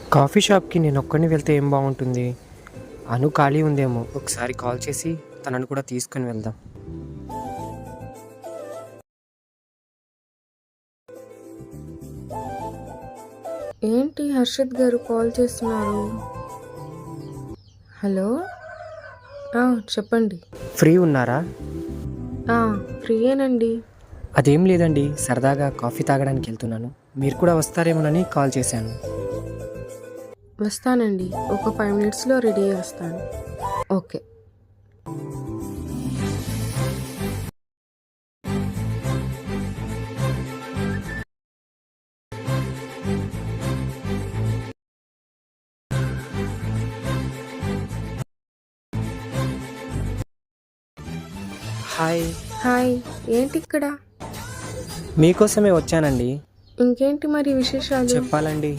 Coffee షాప్‌కి నేనొక్కడినే వెళ్తే ఏం బావుంటుంది? అను ఖాళీ ఉందేమో! ఒకసారి కాల్ చేసి తనను కూడా తీసుకొని వెళ్దాం. ఏంటి హర్షిత్ గారు కాల్ చేస్తున్నారు? హలో! చెప్పండి. ఫ్రీ ఉన్నారా? ఆ! ఫ్రీయేనండి. అదేం లేదండి. సరదాగా కాఫీ తాగడానికెళ్తున్నాను. మీరు కూడా వస్తారేమోనని కాల్ చేశాను. వస్తానండి. ఒక 5 మినిట్స్‌లో రెడీ అయ్యి వస్తాను. ఓకే. హాయ్! హాయ్! ఏంటిక్కడ? మీకోసమే వచ్చానండి. ఇంకేంటి మరి విశేషాలు? చెప్పాలండి.